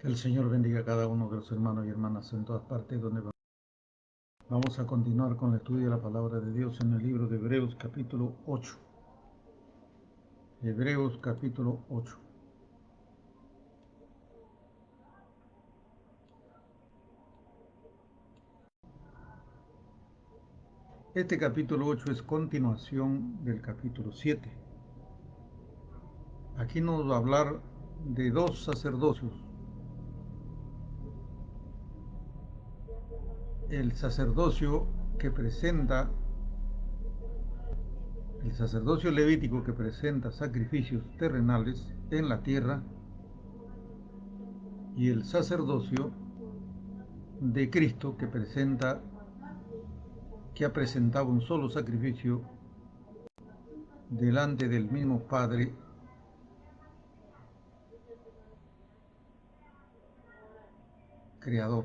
Que el Señor bendiga a cada uno de los hermanos y hermanas en todas partes donde vamos a continuar con el estudio de la palabra de Dios en el libro de Hebreos capítulo 8. Hebreos capítulo 8. Este capítulo 8 es continuación del capítulo 7. Aquí nos va a hablar de dos sacerdocios. El sacerdocio levítico que presenta sacrificios terrenales en la tierra, y el sacerdocio de Cristo que ha presentado un solo sacrificio delante del mismo Padre Creador.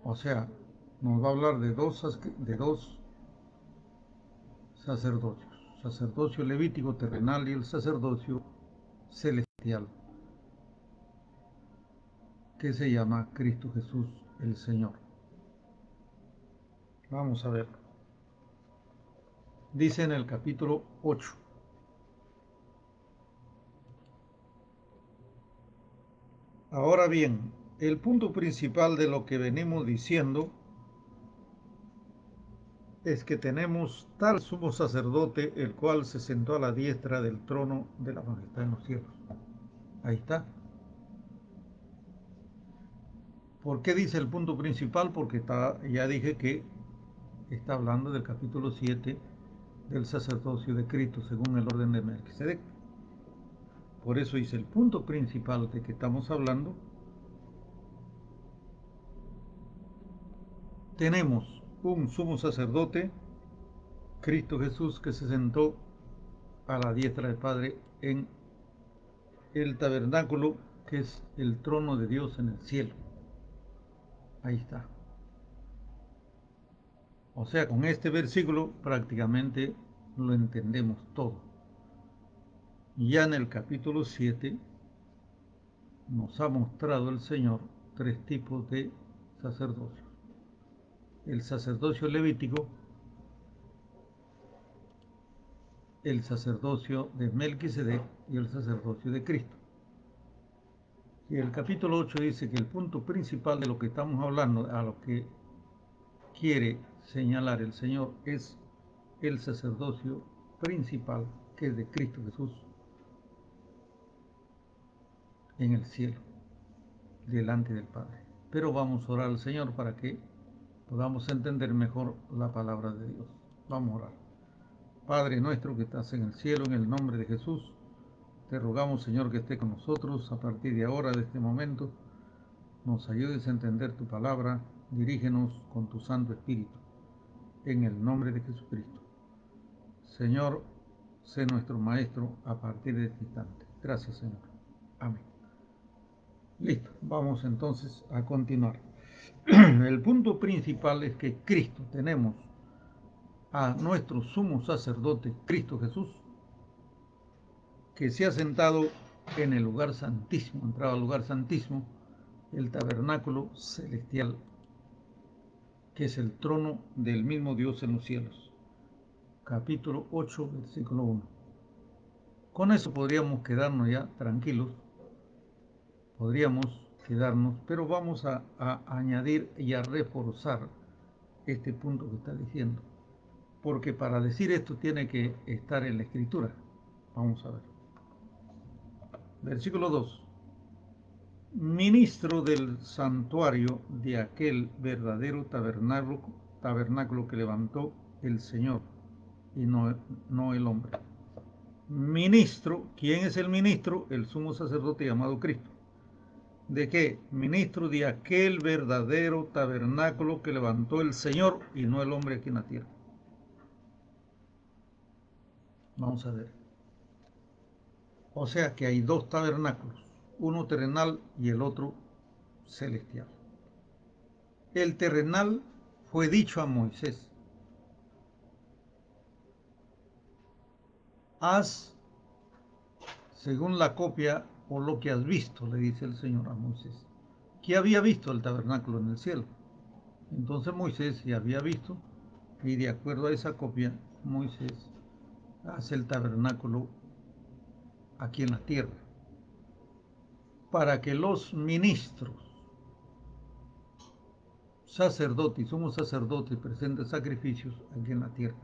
O sea, nos va a hablar de dos sacerdocios: sacerdocio levítico terrenal y el sacerdocio celestial, que se llama Cristo Jesús el Señor. Vamos a ver. Dice en el capítulo 8: ahora bien, el punto principal de lo que venimos diciendo es que tenemos tal sumo sacerdote, el cual se sentó a la diestra del trono de la majestad en los cielos. Ahí está. ¿Por qué dice el punto principal? Porque ya dije que está hablando del capítulo 7 del sacerdocio de Cristo según el orden de Melquisedec. Por eso dice el punto principal de que estamos hablando. Tenemos un sumo sacerdote, Cristo Jesús, que se sentó a la diestra del Padre en el tabernáculo, que es el trono de Dios en el cielo. Ahí está. O sea, con este versículo prácticamente lo entendemos todo. Ya en el capítulo 7 nos ha mostrado el Señor tres tipos de sacerdocio: el sacerdocio levítico, el sacerdocio de Melquisedec y el sacerdocio de Cristo. Y el capítulo 8 dice que el punto principal de lo que estamos hablando, a lo que quiere señalar el Señor, es el sacerdocio principal, que es de Cristo Jesús en el cielo, delante del Padre. Pero vamos a orar al Señor para que podamos entender mejor la palabra de Dios. Vamos a orar. Padre nuestro que estás en el cielo, en el nombre de Jesús, te rogamos, Señor, que esté con nosotros a partir de ahora, de este momento. Nos ayudes a entender tu palabra, dirígenos con tu Santo Espíritu, en el nombre de Jesucristo. Señor, sé nuestro Maestro a partir de este instante. Gracias, Señor. Amén. Listo, vamos entonces a continuar. El punto principal es que Cristo, tenemos a nuestro sumo sacerdote, Cristo Jesús, que se ha sentado en el lugar santísimo, entrado al lugar santísimo, el tabernáculo celestial, que es el trono del mismo Dios en los cielos. Capítulo 8, versículo 1. Con eso podríamos quedarnos ya tranquilos, pero vamos a añadir y a reforzar este punto que está diciendo, porque para decir esto tiene que estar en la Escritura. Vamos a ver. Versículo 2. Ministro del santuario de aquel verdadero tabernáculo que levantó el Señor y no el hombre. Ministro, ¿quién es el ministro? El sumo sacerdote llamado Cristo. ¿De qué? Ministro de aquel verdadero tabernáculo que levantó el Señor y no el hombre aquí en la tierra. Vamos a ver. O sea que hay dos tabernáculos, uno terrenal y el otro celestial. El terrenal fue dicho a Moisés: haz según la copia o lo que has visto, le dice el Señor a Moisés. ¿Qué había visto el tabernáculo en el cielo? Entonces Moisés ya había visto, y de acuerdo a esa copia, Moisés hace el tabernáculo aquí en la tierra, para que los ministros, sacerdotes, somos sacerdotes, presenten sacrificios aquí en la tierra,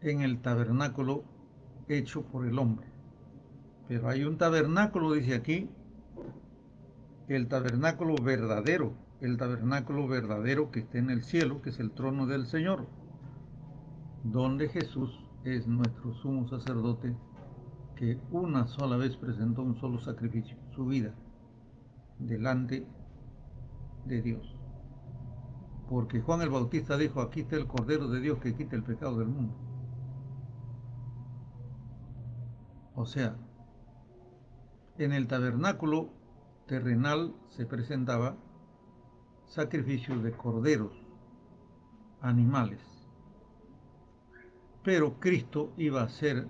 en el tabernáculo hecho por el hombre. Pero hay un tabernáculo, dice aquí, el tabernáculo verdadero que está en el cielo, que es el trono del Señor, donde Jesús es nuestro sumo sacerdote, que una sola vez presentó un solo sacrificio, su vida, delante de Dios. Porque Juan el Bautista dijo, aquí está el Cordero de Dios que quita el pecado del mundo. O sea, en el tabernáculo terrenal se presentaba sacrificios de corderos, animales. Pero Cristo iba a ser,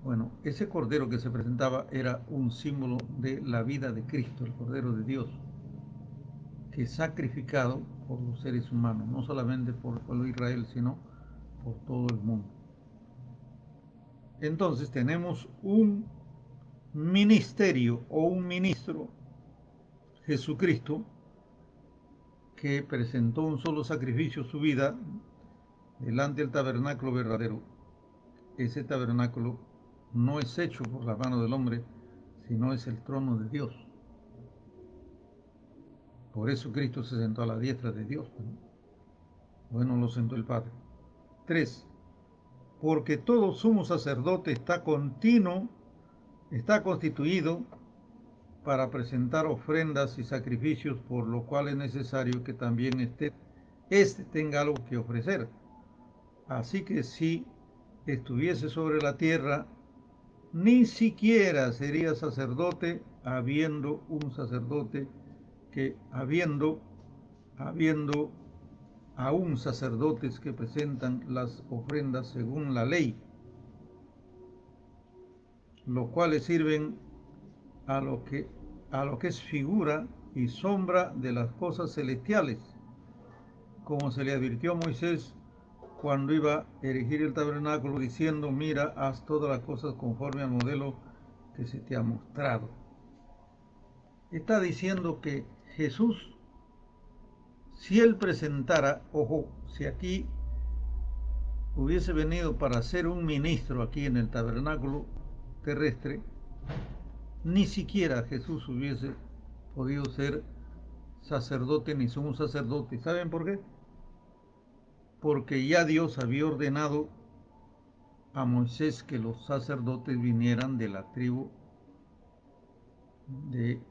bueno, ese cordero que se presentaba era un símbolo de la vida de Cristo, el Cordero de Dios, que es sacrificado por los seres humanos, no solamente por el pueblo de Israel, sino por todo el mundo. Entonces tenemos un ministerio o un ministro, Jesucristo, que presentó un solo sacrificio, su vida, delante del tabernáculo verdadero. Ese tabernáculo no es hecho por la mano del hombre, sino es el trono de Dios. Por eso Cristo se sentó a la diestra de Dios. Bueno, lo sentó el Padre. 3. Porque todo sumo sacerdote está constituido para presentar ofrendas y sacrificios, por lo cual es necesario que también este tenga algo que ofrecer. Así que si estuviese sobre la tierra, ni siquiera sería sacerdote, habiendo un sacerdote que habiendo aún sacerdotes que presentan las ofrendas según la ley, los cuales sirven a lo que es figura y sombra de las cosas celestiales, como se le advirtió a Moisés cuando iba a erigir el tabernáculo, diciendo, mira, haz todas las cosas conforme al modelo que se te ha mostrado. Está diciendo que Jesús, si él presentara, ojo, si aquí hubiese venido para ser un ministro aquí en el tabernáculo terrestre, ni siquiera Jesús hubiese podido ser sacerdote ni sumo sacerdote. ¿Saben por qué? Porque ya Dios había ordenado a Moisés que los sacerdotes vinieran de la tribu de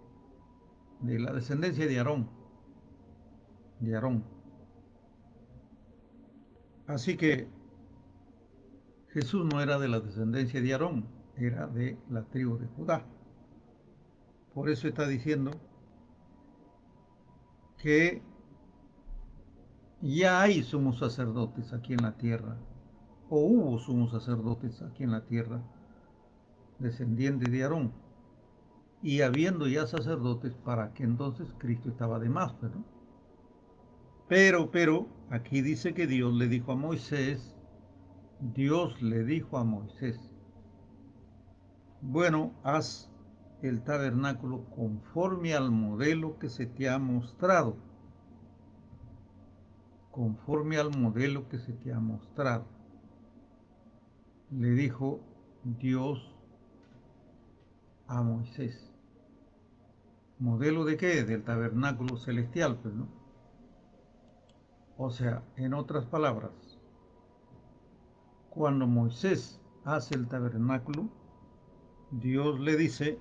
la descendencia de Aarón. Así que Jesús no era de la descendencia de Aarón, era de la tribu de Judá. Por eso está diciendo que ya hay sumos sacerdotes aquí en la tierra, o hubo sumos sacerdotes aquí en la tierra, descendientes de Aarón, y habiendo ya sacerdotes, para que entonces Cristo estaba de más, ¿no? Pero, aquí dice que Dios le dijo a Moisés, bueno, haz el tabernáculo conforme al modelo que se te ha mostrado, conforme al modelo que se te ha mostrado. Le dijo Dios a Moisés. ¿Modelo de qué? Del tabernáculo celestial, pues, ¿no? O sea, en otras palabras, cuando Moisés hace el tabernáculo, Dios le dice,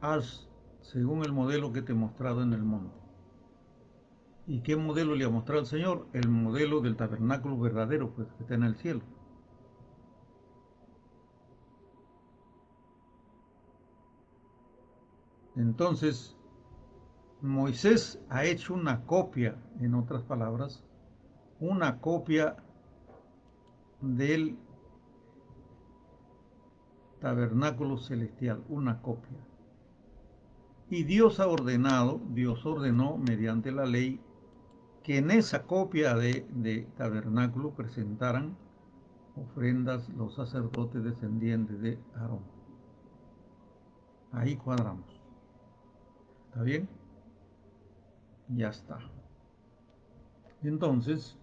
haz según el modelo que te he mostrado en el monte. ¿Y qué modelo le ha mostrado el Señor? El modelo del tabernáculo verdadero, pues, que está en el cielo. Entonces, Moisés ha hecho una copia, en otras palabras, una copia del tabernáculo celestial, una copia. Y Dios ordenó mediante la ley que en esa copia de tabernáculo presentaran ofrendas los sacerdotes descendientes de Aarón. Ahí cuadramos. ¿Está bien? Ya está. Entonces,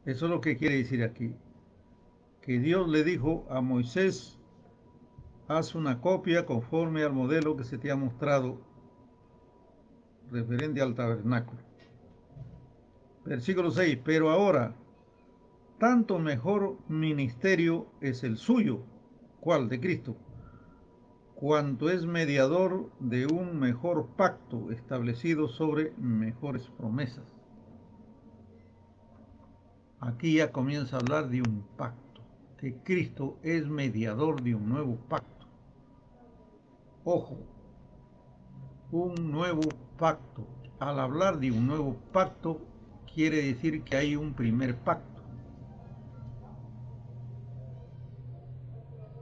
eso es lo que quiere decir aquí. Que Dios le dijo a Moisés, haz una copia conforme al modelo que se te ha mostrado referente al tabernáculo. Versículo 6. Pero ahora, tanto mejor ministerio es el suyo. ¿Cuál? De Cristo. Cuanto es mediador de un mejor pacto establecido sobre mejores promesas. Aquí ya comienza a hablar de un pacto, que Cristo es mediador de un nuevo pacto. Ojo, un nuevo pacto. Al hablar de un nuevo pacto, quiere decir que hay un primer pacto.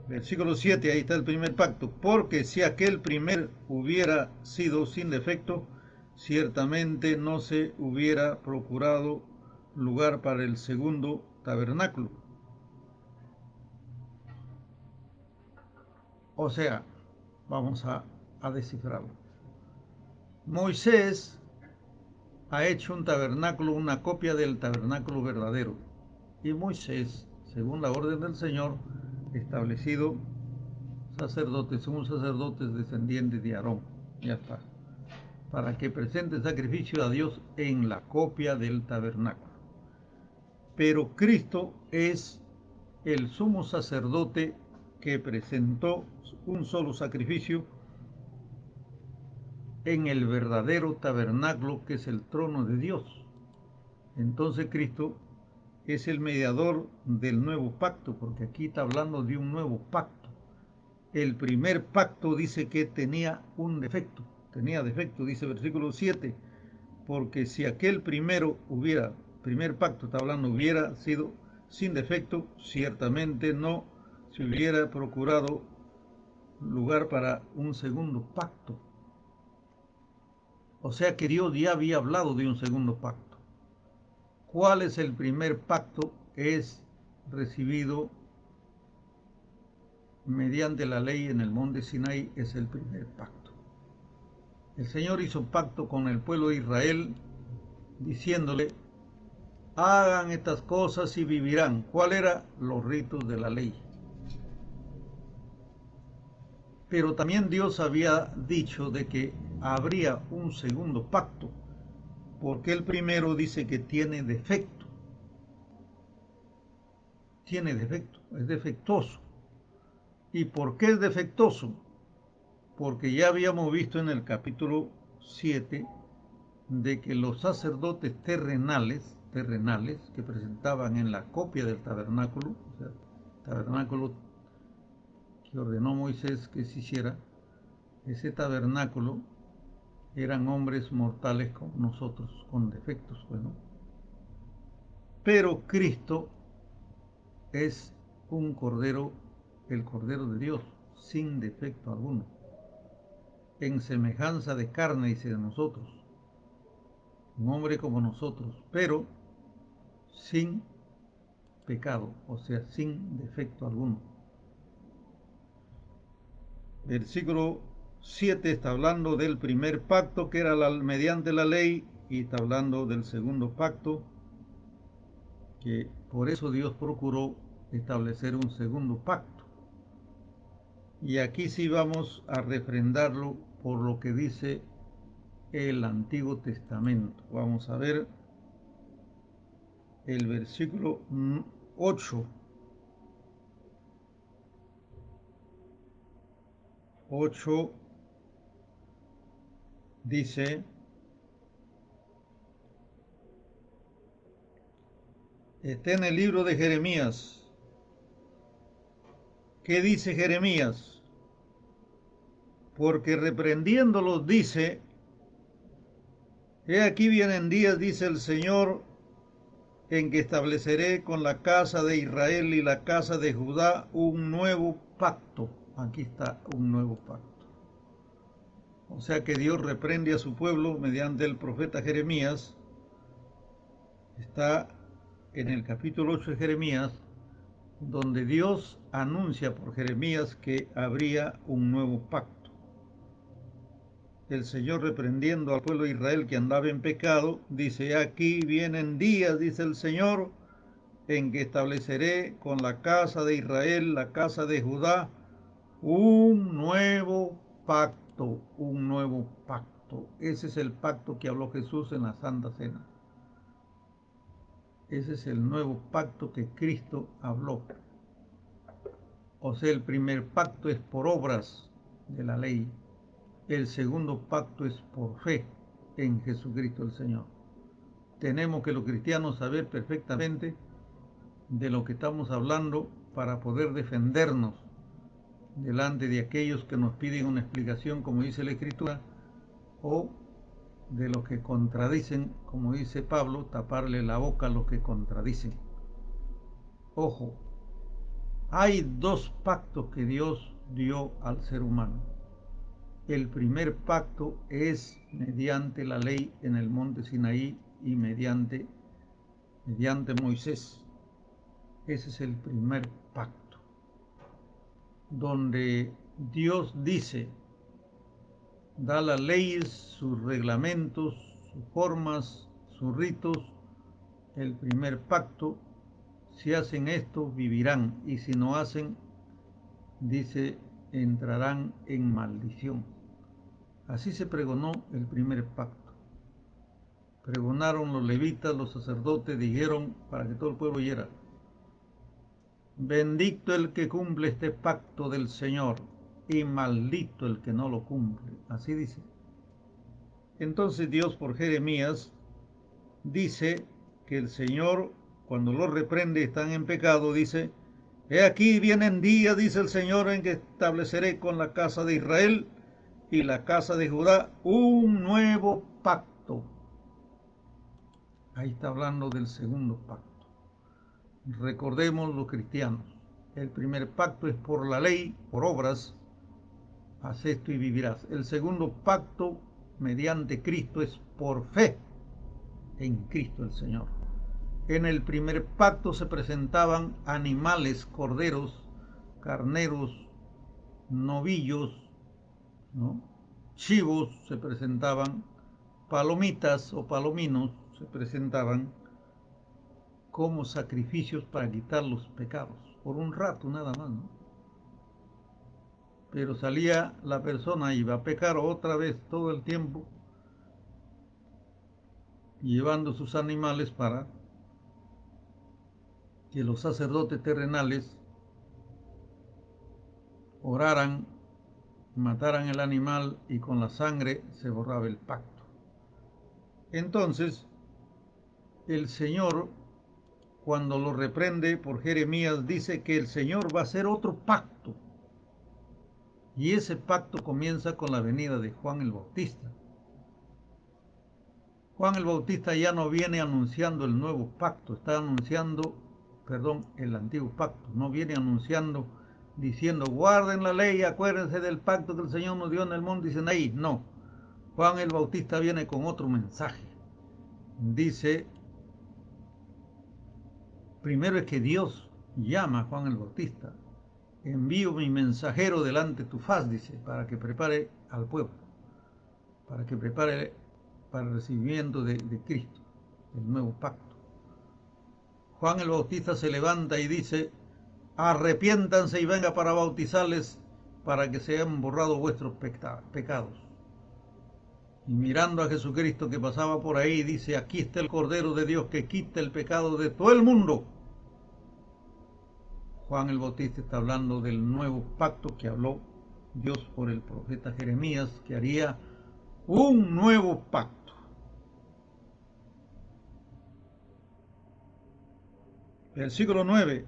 Versículo 7, ahí está el primer pacto. Porque si aquel primer hubiera sido sin defecto, ciertamente no se hubiera procurado lugar para el segundo tabernáculo. O sea, vamos a descifrarlo. Moisés ha hecho un tabernáculo, una copia del tabernáculo verdadero. Y Moisés, según la orden del Señor, establecido sumos sacerdotes descendientes de Aarón. Ya está. Para que presente sacrificio a Dios en la copia del tabernáculo. Pero Cristo es el sumo sacerdote que presentó un solo sacrificio en el verdadero tabernáculo que es el trono de Dios. Entonces Cristo es el mediador del nuevo pacto, porque aquí está hablando de un nuevo pacto. El primer pacto dice que tenía defecto, dice versículo 7, porque si aquel primer pacto está hablando, hubiera sido sin defecto, ciertamente no se hubiera procurado lugar para un segundo pacto. O sea que Dios ya había hablado de un segundo pacto. ¿Cuál es el primer pacto? Es recibido mediante la ley en el monte Sinaí, es el primer pacto. El Señor hizo pacto con el pueblo de Israel diciéndole, hagan estas cosas y vivirán. ¿Cuál eran los ritos de la ley? Pero también Dios había dicho de que habría un segundo pacto, porque el primero dice que tiene defecto. Tiene defecto, es defectuoso. ¿Y por qué es defectuoso? Porque ya habíamos visto en el capítulo 7 de que los sacerdotes terrenales que presentaban en la copia del tabernáculo, o sea, tabernáculo que ordenó Moisés que se hiciera, ese tabernáculo eran hombres mortales como nosotros, con defectos, bueno. Pero Cristo es un cordero, el cordero de Dios, sin defecto alguno, en semejanza de carne, dice, de nosotros, un hombre como nosotros, pero sin pecado, o sea, sin defecto alguno. Versículo 7 está hablando del primer pacto que era mediante la ley, y está hablando del segundo pacto, que por eso Dios procuró establecer un segundo pacto. Y aquí sí vamos a refrendarlo por lo que dice el Antiguo Testamento. Vamos a ver el versículo 8. 8 dice, está en el libro de Jeremías. ¿Qué dice Jeremías? Porque reprendiéndolos dice, he aquí vienen días, dice el Señor, en que estableceré con la casa de Israel y la casa de Judá un nuevo pacto. Aquí está un nuevo pacto. O sea que Dios reprende a su pueblo mediante el profeta Jeremías. Está en el capítulo 8 de Jeremías, donde Dios anuncia por Jeremías que habría un nuevo pacto. El Señor reprendiendo al pueblo de Israel que andaba en pecado, dice: aquí vienen días, dice el Señor, en que estableceré con la casa de Israel, la casa de Judá, un nuevo pacto, un nuevo pacto. Ese es el pacto que habló Jesús en la Santa Cena. Ese es el nuevo pacto que Cristo habló. O sea, el primer pacto es por obras de la ley. El segundo pacto es por fe en Jesucristo el Señor. Tenemos que los cristianos saber perfectamente de lo que estamos hablando para poder defendernos delante de aquellos que nos piden una explicación, como dice la Escritura, o de los que contradicen, como dice Pablo, taparle la boca a los que contradicen. Ojo, hay dos pactos que Dios dio al ser humano. El primer pacto es mediante la ley en el monte Sinaí y mediante Moisés. Ese es el primer pacto, donde Dios dice, da las leyes, sus reglamentos, sus formas, sus ritos. El primer pacto: si hacen esto, vivirán, y si no hacen, dice, entrarán en maldición. Así se pregonó el primer pacto. Pregonaron los levitas, los sacerdotes, dijeron para que todo el pueblo oyera: bendito el que cumple este pacto del Señor, y maldito el que no lo cumple. Así dice. Entonces Dios por Jeremías dice que el Señor, cuando los reprende, están en pecado, dice: he aquí vienen días, dice el Señor, en que estableceré con la casa de Israel y la casa de Judá un nuevo pacto. Ahí está hablando del segundo pacto. Recordemos los cristianos, el primer pacto es por la ley, por obras, haz esto y vivirás. El segundo pacto mediante Cristo es por fe en Cristo el Señor. En el primer pacto se presentaban animales, corderos, carneros, novillos, ¿no? Chivos se presentaban, palomitas o palominos se presentaban como sacrificios para quitar los pecados, por un rato nada más, ¿no? Pero salía la persona, iba a pecar otra vez todo el tiempo, llevando sus animales para que los sacerdotes terrenales oraran, mataran el animal y con la sangre se borraba el pacto. Entonces, el Señor, cuando lo reprende por Jeremías, dice que el Señor va a hacer otro pacto. Y ese pacto comienza con la venida de Juan el Bautista. Juan el Bautista ya no viene anunciando el nuevo pacto, está anunciando, el antiguo pacto. No viene anunciando, diciendo, guarden la ley, acuérdense del pacto que el Señor nos dio en el monte Sinaí. No, Juan el Bautista viene con otro mensaje. Dice, primero es que Dios llama a Juan el Bautista. Envío mi mensajero delante de tu faz, dice, para que prepare al pueblo, para que prepare para el recibimiento de Cristo, el nuevo pacto. Juan el Bautista se levanta y dice, arrepiéntanse y venga para bautizarles para que sean borrados vuestros pecados. Y mirando a Jesucristo que pasaba por ahí, dice, aquí está el Cordero de Dios que quita el pecado de todo el mundo. Juan el Bautista está hablando del nuevo pacto que habló Dios por el profeta Jeremías, que haría un nuevo pacto. Versículo 9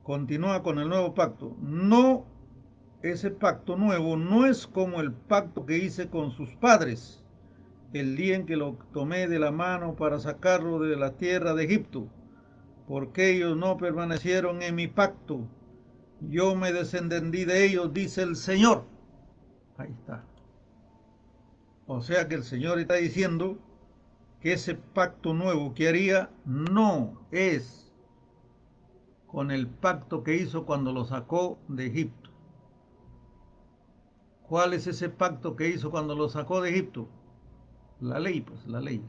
continúa con el nuevo pacto. No, ese pacto nuevo no es como el pacto que hice con sus padres el día en que lo tomé de la mano para sacarlo de la tierra de Egipto, porque ellos no permanecieron en mi pacto. Yo me desentendí de ellos, dice el Señor. Ahí está. O sea que el Señor está diciendo que ese pacto nuevo que haría no es con el pacto que hizo cuando lo sacó de Egipto. ¿Cuál es ese pacto que hizo cuando lo sacó de Egipto? La ley, pues la ley.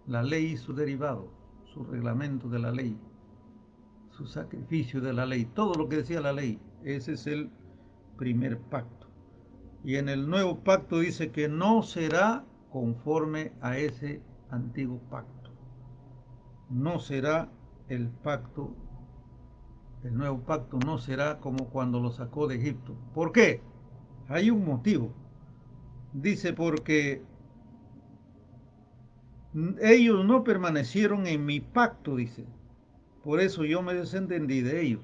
La ley y su derivado, su reglamento de la ley, su sacrificio de la ley, todo lo que decía la ley. Ese es el primer pacto. Y en el nuevo pacto dice que no será conforme a ese antiguo pacto. No será el pacto, el nuevo pacto no será como cuando lo sacó de Egipto. ¿Por qué? Hay un motivo. Dice porque ellos no permanecieron en mi pacto, dice. Por eso yo me desentendí de ellos.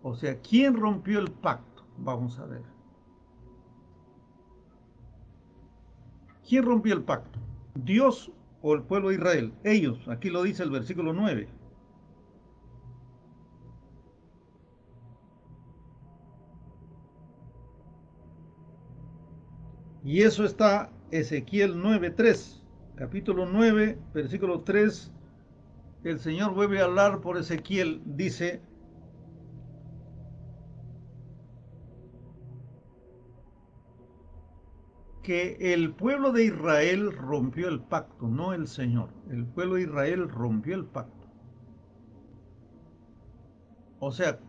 O sea, ¿quién rompió el pacto? Vamos a ver. ¿Quién rompió el pacto? ¿Dios o el pueblo de Israel? Ellos, aquí lo dice el versículo 9. Y eso está Ezequiel 9:3. Capítulo 9, versículo 3. El Señor vuelve a hablar por Ezequiel. Dice, que el pueblo de Israel rompió el pacto, no el Señor. El pueblo de Israel rompió el pacto. O sea,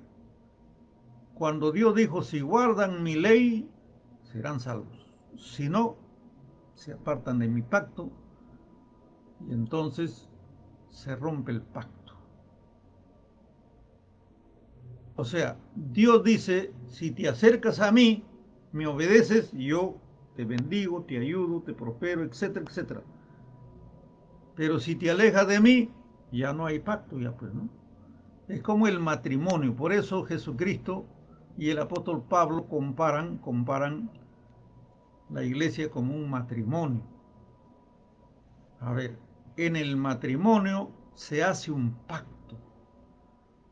cuando Dios dijo, si guardan mi ley, serán salvos. Si no, se apartan de mi pacto y entonces se rompe el pacto. O sea, Dios dice, si te acercas a mí, me obedeces, yo te bendigo, te ayudo, te prospero, etcétera, etcétera. Pero si te alejas de mí, ya no hay pacto, ya pues, ¿no? Es como el matrimonio. Por eso Jesucristo y el apóstol Pablo comparan la iglesia como un matrimonio. A ver, en el matrimonio se hace un pacto.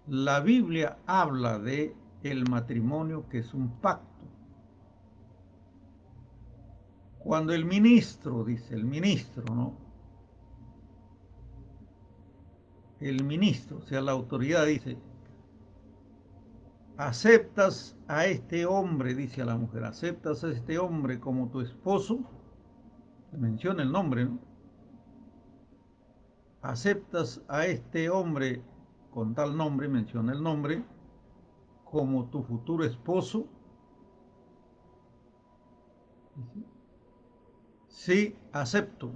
La Biblia habla de el matrimonio que es un pacto. Cuando el ministro, dice el ministro, ¿no? El ministro, o sea, la autoridad dice, aceptas a este hombre, dice a la mujer, aceptas a este hombre como tu esposo, menciona el nombre, ¿no? Aceptas a este hombre con tal nombre, menciona el nombre, como tu futuro esposo. Sí, acepto.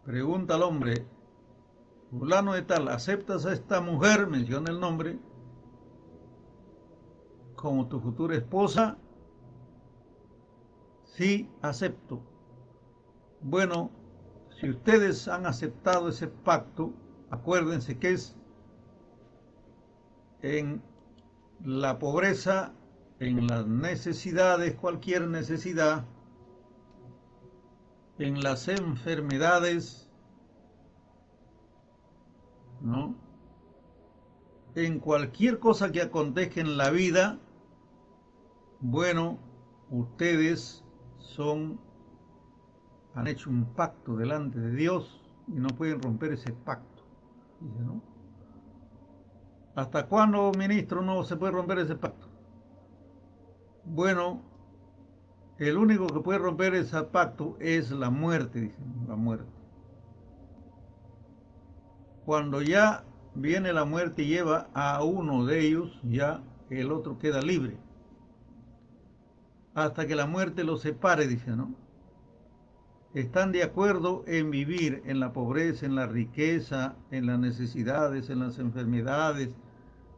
Pregunta al hombre, fulano de tal, ¿aceptas a esta mujer, menciona el nombre, como tu futura esposa? Sí, acepto. Bueno, si ustedes han aceptado ese pacto, acuérdense que es en la pobreza, en las necesidades, cualquier necesidad, en las enfermedades, ¿no? En cualquier cosa que acontezca en la vida, bueno, ustedes han hecho un pacto delante de Dios y no pueden romper ese pacto. Dice, ¿no? ¿Hasta cuándo, ministro, no se puede romper ese pacto? Bueno, el único que puede romper ese pacto es la muerte, dicen, la muerte. Cuando ya viene la muerte y lleva a uno de ellos, ya el otro queda libre. Hasta que la muerte los separe, dice, ¿no? Están de acuerdo en vivir en la pobreza, en la riqueza, en las necesidades, en las enfermedades,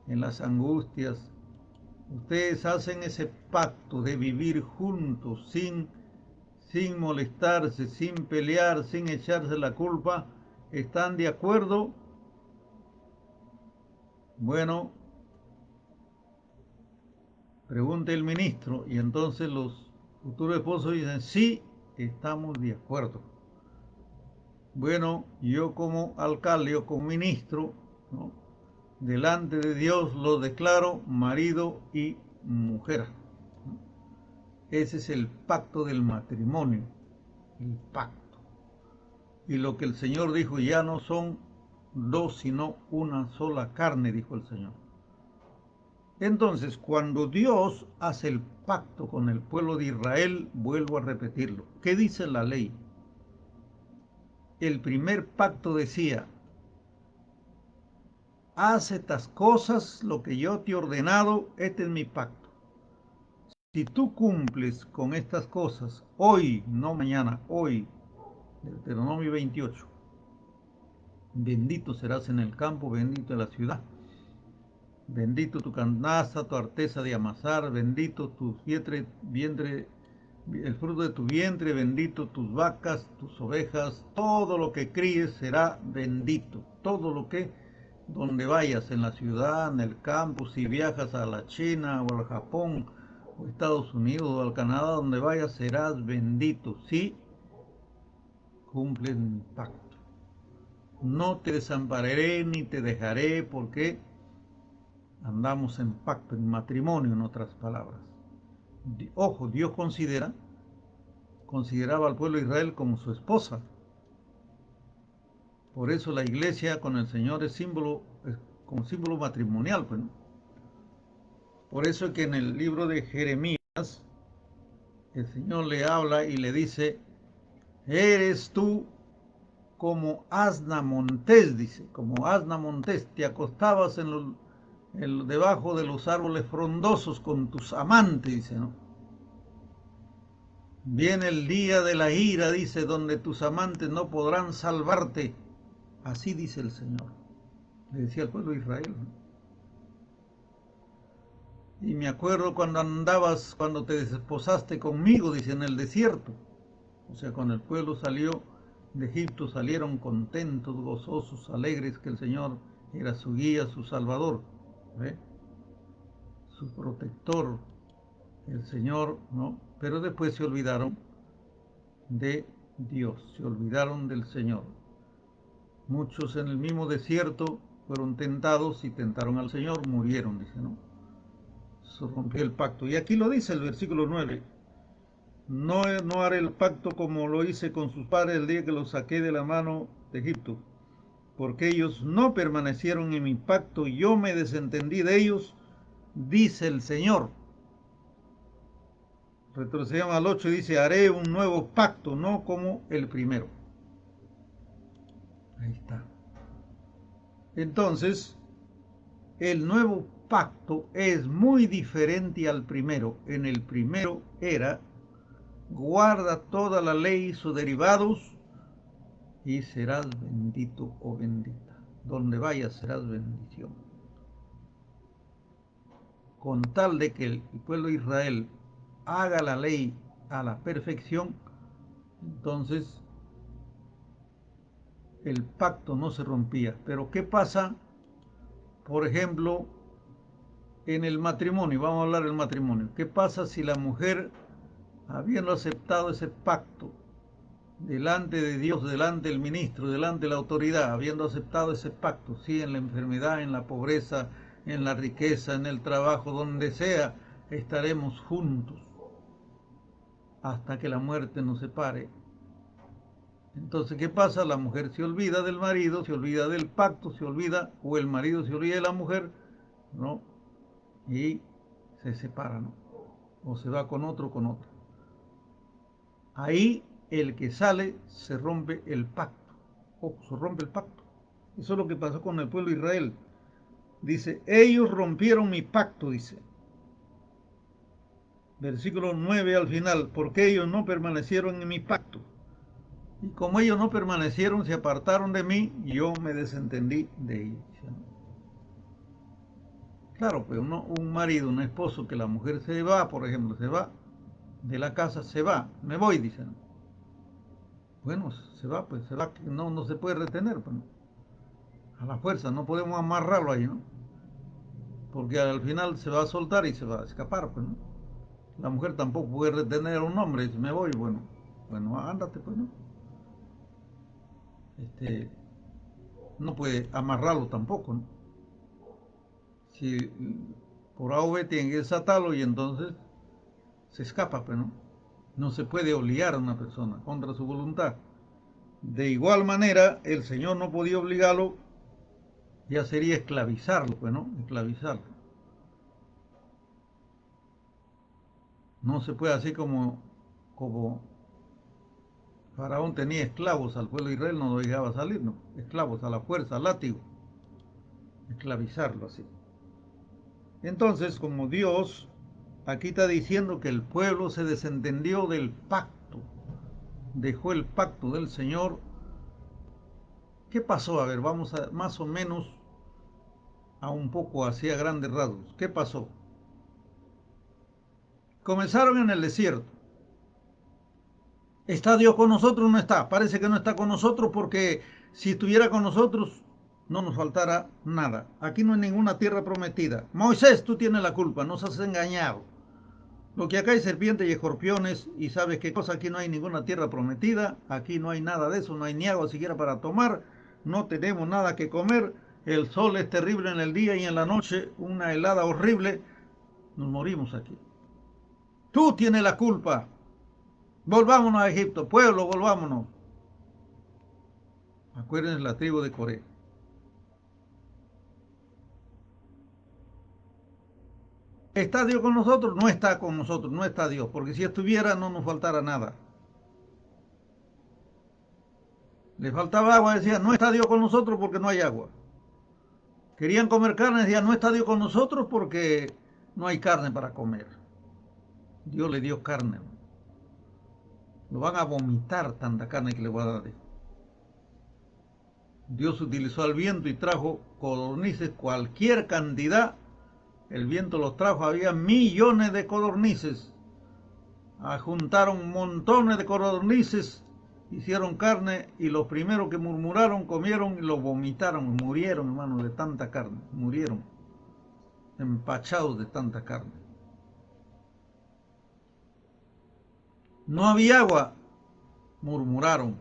en las angustias. Ustedes hacen ese pacto de vivir juntos sin molestarse, sin pelear, sin echarse la culpa. ¿Están de acuerdo? Bueno, pregunta el ministro y entonces los futuros esposos dicen, sí, estamos de acuerdo. Bueno, yo como alcalde o como ministro, ¿no?, delante de Dios lo declaro marido y mujer. Ese es el pacto del matrimonio, el pacto. Y lo que el Señor dijo, ya no son dos, sino una sola carne, dijo el Señor. Entonces, cuando Dios hace el pacto con el pueblo de Israel, vuelvo a repetirlo. ¿Qué dice la ley? El primer pacto decía: haz estas cosas, lo que yo te he ordenado, este es mi pacto. Si tú cumples con estas cosas, hoy, no mañana, hoy, Deuteronomio 28, bendito serás en el campo, bendito en la ciudad. Bendito tu canasta, tu arteza de amasar, bendito tu vientre, el fruto de tu vientre, bendito tus vacas, tus ovejas, todo lo que críes será bendito. Todo lo que, donde vayas, en la ciudad, en el campo, si viajas a la China o al Japón o Estados Unidos o al Canadá, donde vayas, serás bendito si cumples mi pacto. No te desampararé ni te dejaré, porque andamos en pacto, en matrimonio, en otras palabras. Ojo, Dios consideraba al pueblo de Israel como su esposa. Por eso la iglesia con el Señor es como símbolo matrimonial, pues, ¿no? Por eso es que en el libro de Jeremías el Señor le habla y le dice: eres tú como asna montés, dice, como asna montés, te acostabas debajo de los árboles frondosos con tus amantes, dice, ¿no? Viene el día de la ira, dice, donde tus amantes no podrán salvarte. Así dice el Señor. Le decía al pueblo de Israel, ¿no? Y me acuerdo cuando te desposaste conmigo, dice, en el desierto. O sea, cuando el pueblo salió de Egipto, salieron contentos, gozosos, alegres, que el Señor era su guía, su salvador, ¿ve?, su protector, el Señor, ¿no? Pero después se olvidaron de Dios, se olvidaron del Señor. Muchos en el mismo desierto fueron tentados y tentaron al Señor, murieron, dice, ¿no? Se rompió el pacto. Y aquí lo dice el versículo 9. No haré el pacto como lo hice con sus padres el día que los saqué de la mano de Egipto, porque ellos no permanecieron en mi pacto, yo me desentendí de ellos, dice el Señor. Retrocedemos al 8 y dice: haré un nuevo pacto, no como el primero. Ahí está. Entonces, el nuevo pacto es muy diferente al primero. En el primero era: guarda toda la ley y sus derivados y serás bendito o bendita. Donde vayas serás bendición. Con tal de que el pueblo de Israel haga la ley a la perfección, entonces el pacto no se rompía. Pero ¿qué pasa, por ejemplo, en el matrimonio? Vamos a hablar del matrimonio. ¿Qué pasa si la mujer, habiendo aceptado ese pacto delante de Dios, delante del ministro, delante de la autoridad, habiendo aceptado ese pacto, sí, en la enfermedad, en la pobreza, en la riqueza, en el trabajo, donde sea, estaremos juntos hasta que la muerte nos separe? Entonces, ¿qué pasa? La mujer se olvida del marido, se olvida del pacto, se olvida, o el marido se olvida de la mujer, ¿no? Y se separa, ¿no? O se va con otro, con otro. Ahí el que sale se rompe el pacto. O se rompe el pacto. Eso es lo que pasó con el pueblo de Israel. Dice: ellos rompieron mi pacto, dice. Versículo 9 al final: porque ellos no permanecieron en mi pacto. Y como ellos no permanecieron, se apartaron de mí, yo me desentendí de ellos. Claro, pues un marido, un esposo, que la mujer se va, por ejemplo, se va de la casa, se va, me voy, dicen. Bueno, se va, pues se va, no se puede retener, pues, ¿no? A la fuerza, no podemos amarrarlo ahí, ¿no? Porque al final se va a soltar y se va a escapar, pues, ¿no? La mujer tampoco puede retener a un hombre, dice: me voy, bueno. Bueno, ándate, pues no. No puede amarrarlo tampoco, ¿no? Si por A o B tiene que desatarlo y entonces se escapa, pues no. No se puede obligar a una persona contra su voluntad. De igual manera, el Señor no podía obligarlo, ya sería esclavizarlo, pues no, esclavizarlo. No se puede así como Faraón tenía esclavos al pueblo de Israel, no lo dejaba salir, no, esclavos a la fuerza, al látigo, esclavizarlo así. Entonces, como Dios aquí está diciendo que el pueblo se desentendió del pacto, dejó el pacto del Señor. ¿Qué pasó? A ver, vamos a más o menos a un poco hacia grandes rasgos. ¿Qué pasó? Comenzaron en el desierto. ¿Está Dios con nosotros? No está. Parece que no está con nosotros porque si estuviera con nosotros no nos faltara nada. Aquí no hay ninguna tierra prometida. Moisés, tú tienes la culpa, nos has engañado. Lo que acá hay serpientes y escorpiones y sabes qué cosa, aquí no hay ninguna tierra prometida, aquí no hay nada de eso, no hay ni agua siquiera para tomar, no tenemos nada que comer, el sol es terrible en el día y en la noche una helada horrible, nos morimos aquí. Tú tienes la culpa, volvámonos a Egipto, pueblo, volvámonos. Acuérdense la tribu de Coré. ¿Está Dios con nosotros? No está con nosotros, no está Dios, porque si estuviera no nos faltara nada. Le faltaba agua, decía, no está Dios con nosotros porque no hay agua. Querían comer carne, decían, no está Dios con nosotros porque no hay carne para comer. Dios le dio carne. Lo van a vomitar tanta carne que le va a dar. Dios utilizó al viento y trajo codornices, cualquier cantidad. El viento los trajo, había millones de codornices. Juntaron montones de codornices, hicieron carne y los primeros que murmuraron comieron y lo vomitaron, murieron, hermano, de tanta carne, murieron, empachados de tanta carne. No había agua, murmuraron.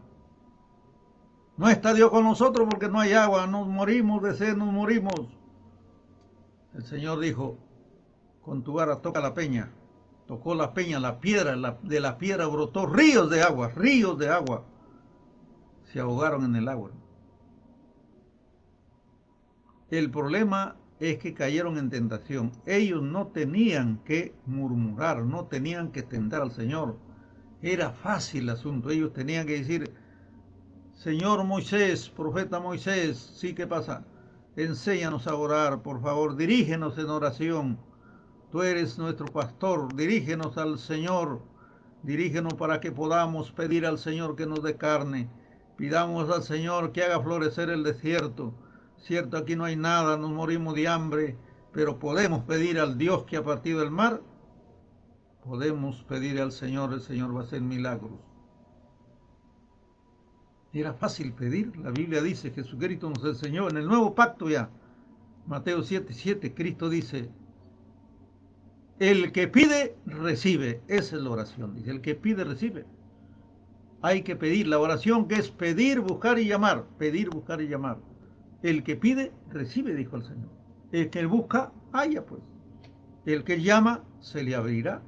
No está Dios con nosotros porque no hay agua, nos morimos de sed, nos morimos. El Señor dijo, con tu vara toca la peña. Tocó la peña, la piedra, de la piedra brotó ríos de agua, ríos de agua. Se ahogaron en el agua. El problema es que cayeron en tentación. Ellos no tenían que murmurar, no tenían que tentar al Señor. Era fácil el asunto. Ellos tenían que decir, Señor Moisés, profeta Moisés, sí, ¿qué pasa? Enséñanos a orar, por favor, dirígenos en oración. Tú eres nuestro pastor, dirígenos al Señor, dirígenos para que podamos pedir al Señor que nos dé carne. Pidamos al Señor que haga florecer el desierto. Cierto, aquí no hay nada, nos morimos de hambre, pero podemos pedir al Dios que ha partido el mar. Podemos pedir al Señor, el Señor va a hacer milagros. Era fácil pedir, la Biblia dice, Jesucristo nos enseñó en el nuevo pacto ya. Mateo 7:7, Cristo dice, el que pide, recibe. Esa es la oración, dice, el que pide, recibe. Hay que pedir, la oración que es pedir, buscar y llamar, pedir, buscar y llamar. El que pide, recibe, dijo el Señor. El que busca, halla pues. El que llama, se le abrirá.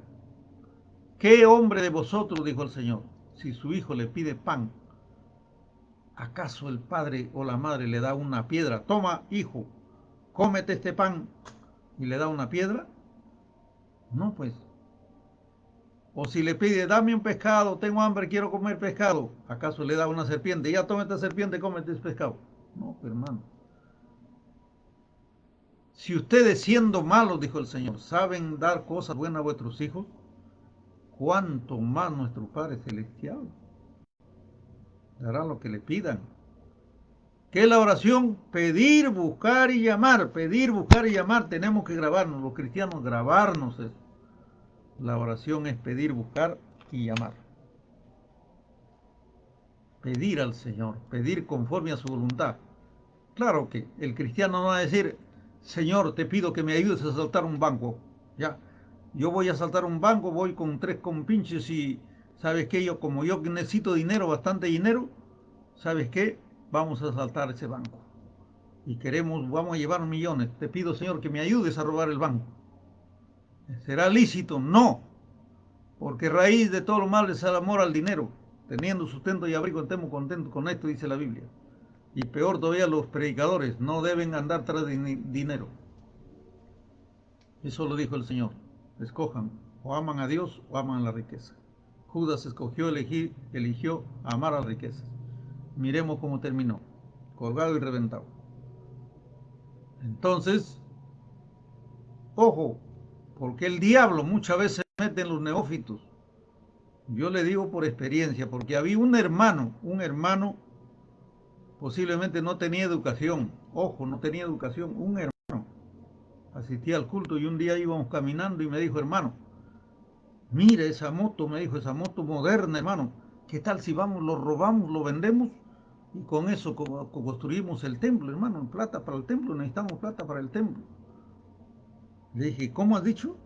¿Qué hombre de vosotros, dijo el Señor, si su hijo le pide pan, acaso el padre o la madre le da una piedra? Toma, hijo, cómete este pan, y le da una piedra? No, pues. O si le pide, dame un pescado, tengo hambre, quiero comer pescado, ¿acaso le da una serpiente? Ya toma esta serpiente, cómete este pescado. No, hermano. Si ustedes siendo malos, dijo el Señor, saben dar cosas buenas a vuestros hijos, cuánto más nuestro Padre Celestial dará lo que le pidan. ¿Qué es la oración? Pedir, buscar y llamar. Pedir, buscar y llamar. Tenemos que grabarnos, los cristianos, grabarnos eso. La oración es pedir, buscar y llamar. Pedir al Señor, pedir conforme a su voluntad. Claro que el cristiano no va a decir, Señor, te pido que me ayudes a saltar un banco. Ya, yo voy a saltar un banco, voy con 3 compinches y ¿Sabes qué? Como yo necesito dinero, bastante dinero, ¿sabes qué? Vamos a asaltar ese banco. Y vamos a llevar millones. Te pido, Señor, que me ayudes a robar el banco. ¿Será lícito? No. Porque raíz de todo lo mal es el amor al dinero. Teniendo sustento y abrigo, estemos contentos con esto, dice la Biblia. Y peor todavía, los predicadores no deben andar tras de dinero. Eso lo dijo el Señor. Escojan, o aman a Dios o aman la riqueza. Judas eligió amar a la riqueza. Miremos cómo terminó, colgado y reventado. Entonces, ojo, porque el diablo muchas veces se mete en los neófitos. Yo le digo por experiencia, porque había un hermano posiblemente no tenía educación, ojo, no tenía educación, un hermano asistía al culto y un día íbamos caminando y me dijo, hermano, mira esa moto, me dijo, esa moto moderna, hermano, ¿qué tal si vamos, lo robamos, lo vendemos y con eso construimos el templo, hermano, plata para el templo, necesitamos plata para el templo? Le dije, ¿cómo has dicho?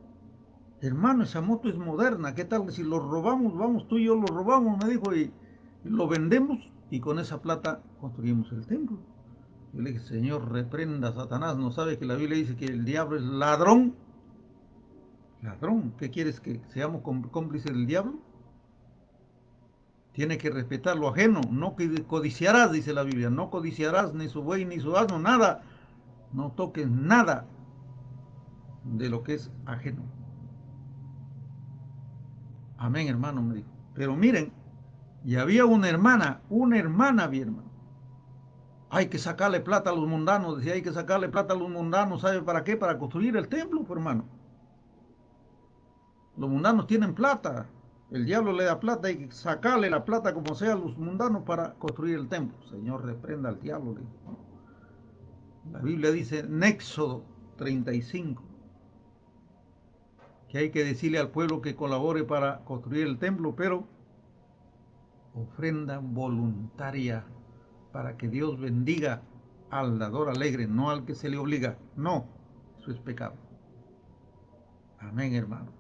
Hermano, esa moto es moderna, ¿qué tal si lo robamos? Vamos, tú y yo lo robamos, me dijo, y lo vendemos y con esa plata construimos el templo. Yo le dije, Señor, reprenda a Satanás, ¿no sabe que la Biblia dice que el diablo es ladrón? Ladrón, ¿qué quieres, que seamos cómplices del diablo? Tiene que respetar lo ajeno, no codiciarás, dice la Biblia, no codiciarás ni su buey ni su asno, nada, no toques nada de lo que es ajeno. Amén, hermano, me dijo. Pero miren, y había una hermana, mi hermano. Hay que sacarle plata a los mundanos, decía, hay que sacarle plata a los mundanos, ¿sabe para qué? Para construir el templo, pues, hermano. Los mundanos tienen plata, el diablo le da plata, hay que sacarle la plata como sea a los mundanos para construir el templo. Señor, reprenda al diablo. La Biblia dice en Éxodo 35 que hay que decirle al pueblo que colabore para construir el templo, pero ofrenda voluntaria para que Dios bendiga al dador alegre, no al que se le obliga. No, eso es pecado. Amén, hermano.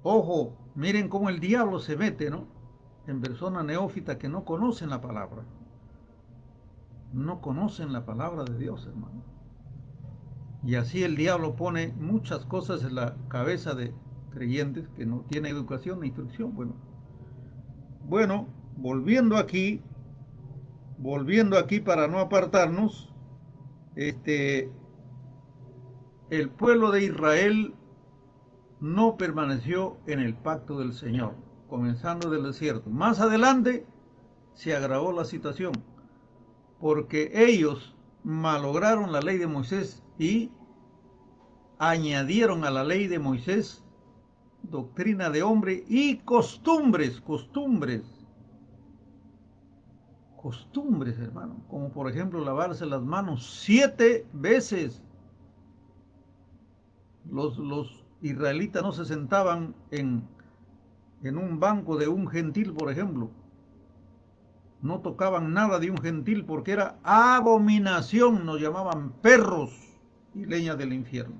Ojo, miren cómo el diablo se mete, ¿no? En personas neófitas que no conocen la palabra. No conocen la palabra de Dios, hermano. Y así el diablo pone muchas cosas en la cabeza de creyentes que no tienen educación ni instrucción. Bueno, volviendo aquí para no apartarnos, el pueblo de Israel no permaneció en el pacto del Señor, comenzando del desierto. Más adelante se agravó la situación, porque ellos malograron la ley de Moisés y añadieron a la ley de Moisés doctrina de hombre y costumbres, hermano, como por ejemplo lavarse las manos 7 veces. Los israelitas no se sentaban en un banco de un gentil, por ejemplo. No tocaban nada de un gentil porque era abominación, nos llamaban perros y leña del infierno.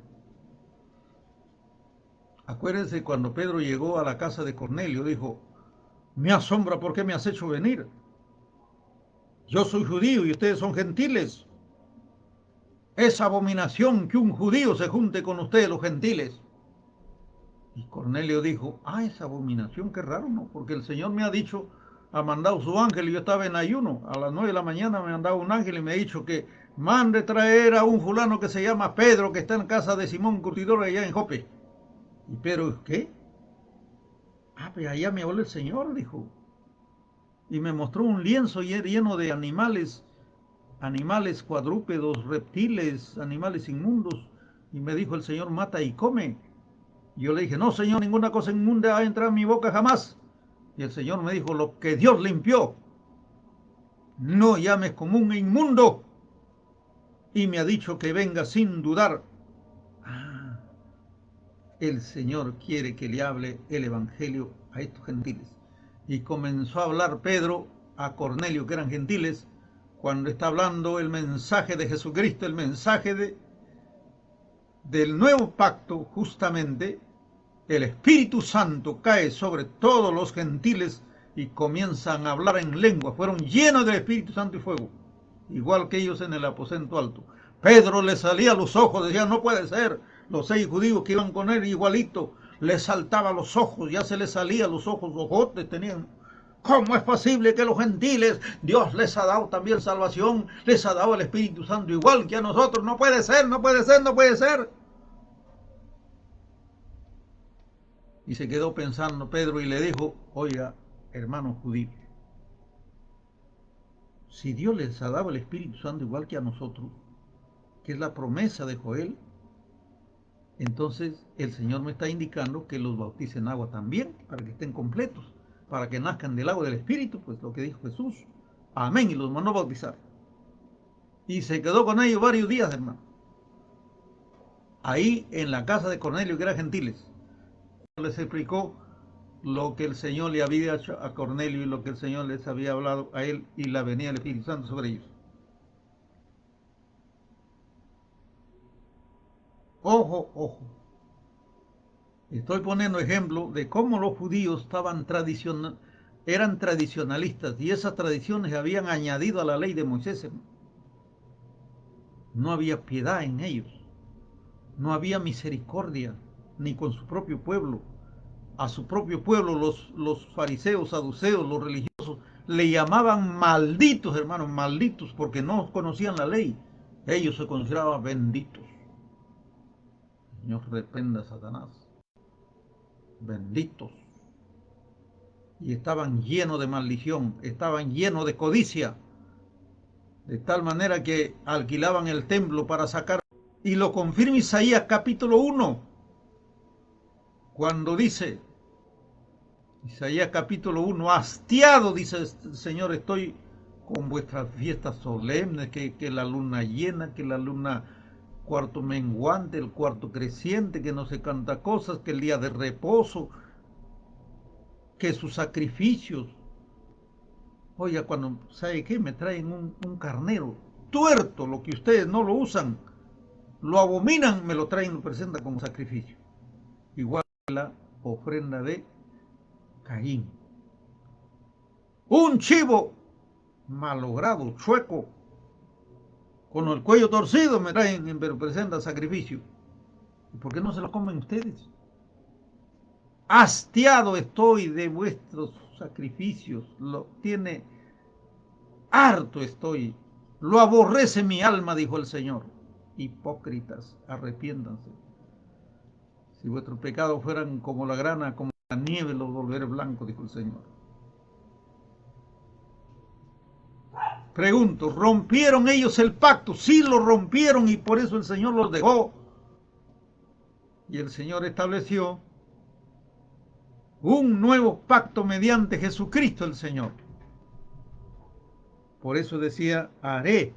Acuérdense cuando Pedro llegó a la casa de Cornelio, dijo, me asombra por qué me has hecho venir. Yo soy judío y ustedes son gentiles. Es abominación que un judío se junte con ustedes los gentiles. Y Cornelio dijo, es abominación, qué raro, ¿no? Porque el Señor me ha dicho, ha mandado su ángel y yo estaba en ayuno. A las 9 de la mañana me ha mandado un ángel y me ha dicho que mande traer a un fulano que se llama Pedro, que está en casa de Simón Curtidor allá en Jope. ¿Y Pedro qué? Pues allá me habló el Señor, dijo. Y me mostró un lienzo lleno de animales cuadrúpedos, reptiles, animales inmundos. Y me dijo el Señor, mata y come. Y yo le dije, no, Señor, ninguna cosa inmunda ha entrado en mi boca jamás. Y el Señor me dijo, lo que Dios limpió, no llames común e inmundo. Y me ha dicho que venga sin dudar. El Señor quiere que le hable el Evangelio a estos gentiles. Y comenzó a hablar Pedro a Cornelio, que eran gentiles, cuando está hablando el mensaje de Jesucristo, el mensaje del nuevo pacto, justamente, el Espíritu Santo cae sobre todos los gentiles y comienzan a hablar en lengua. Fueron llenos del Espíritu Santo y fuego, igual que ellos en el aposento alto. Pedro le salía a los ojos, decía, no puede ser. Los 6 judíos que iban con él igualito, le saltaba los ojos, ya se les salía los ojos, ojotes tenían. ¿Cómo es posible que los gentiles, Dios les ha dado también salvación, les ha dado el Espíritu Santo igual que a nosotros? No puede ser, no puede ser, no puede ser. Y se quedó pensando Pedro y le dijo, oiga, hermanos judíos, si Dios les ha dado el Espíritu Santo igual que a nosotros, que es la promesa de Joel, entonces el Señor me está indicando que los bautice en agua también, para que estén completos, para que nazcan del agua del Espíritu, pues lo que dijo Jesús. Amén, y los mandó a bautizar. Y se quedó con ellos varios días, hermano. Ahí en la casa de Cornelio, que era gentiles. Les explicó lo que el Señor le había hecho a Cornelio y lo que el Señor les había hablado a él y la venida del Espíritu Santo sobre ellos. Ojo, ojo. Estoy poniendo ejemplo de cómo los judíos eran tradicionalistas y esas tradiciones habían añadido a la ley de Moisés. No había piedad en ellos, no había misericordia ni con su propio pueblo. A su propio pueblo los fariseos, saduceos, los religiosos le llamaban malditos, hermanos, malditos, porque no conocían la ley. Ellos se consideraban benditos. Señor reprenda a Satanás. Benditos. Y estaban llenos de maldición, estaban llenos de codicia, de tal manera que alquilaban el templo para sacar. Y lo confirma Isaías capítulo 1, cuando dice, Isaías capítulo 1, hastiado, dice el Señor, estoy con vuestras fiestas solemnes, que la luna llena, que la luna cuarto menguante, el cuarto creciente, que no se canta cosas, que el día de reposo, que sus sacrificios. Oiga, cuando, ¿sabe qué? Me traen un carnero tuerto, lo que ustedes no lo usan, lo abominan, me lo traen, lo presentan como sacrificio. Igual que la ofrenda de Caín. Un chivo malogrado, chueco, con el cuello torcido, me traen, pero presenta sacrificio. ¿Y por qué no se lo comen ustedes? Hastiado estoy de vuestros sacrificios, lo tiene harto estoy, lo aborrece mi alma, dijo el Señor. Hipócritas, arrepiéntanse. Si vuestros pecados fueran como la grana, como la nieve, los volveré blanco, dijo el Señor. Pregunto, ¿rompieron ellos el pacto? Sí, lo rompieron y por eso el Señor los dejó. Y el Señor estableció un nuevo pacto mediante Jesucristo el Señor. Por eso decía, haré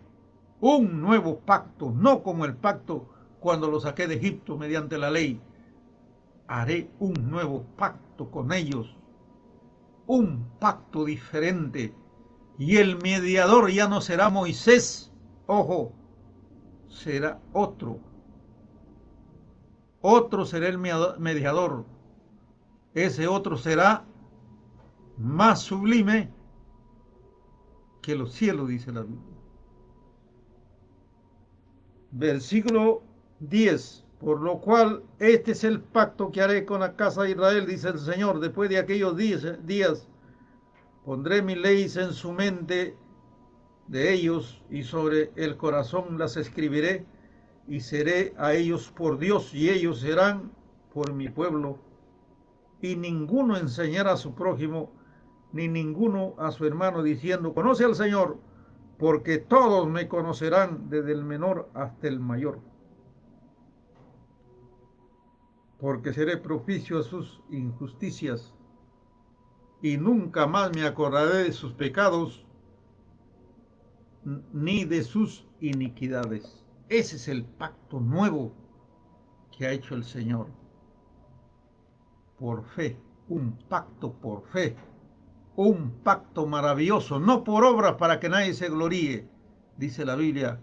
un nuevo pacto, no como el pacto cuando lo saqué de Egipto mediante la ley. Haré un nuevo pacto con ellos, un pacto diferente. Y el mediador ya no será Moisés, ojo, será otro. Otro será el mediador. Ese otro será más sublime que los cielos, dice la Biblia. Versículo 10. Por lo cual este es el pacto que haré con la casa de Israel, dice el Señor. Después de aquellos días pondré mis leyes en su mente de ellos y sobre el corazón las escribiré y seré a ellos por Dios y ellos serán por mi pueblo. Y ninguno enseñará a su prójimo ni ninguno a su hermano diciendo, conoce al Señor, porque todos me conocerán desde el menor hasta el mayor. Porque seré propicio a sus injusticias y nunca más me acordaré de sus pecados ni de sus iniquidades. Ese es el pacto nuevo que ha hecho el Señor. Por fe, un pacto por fe, un pacto maravilloso, no por obras para que nadie se gloríe, dice la Biblia,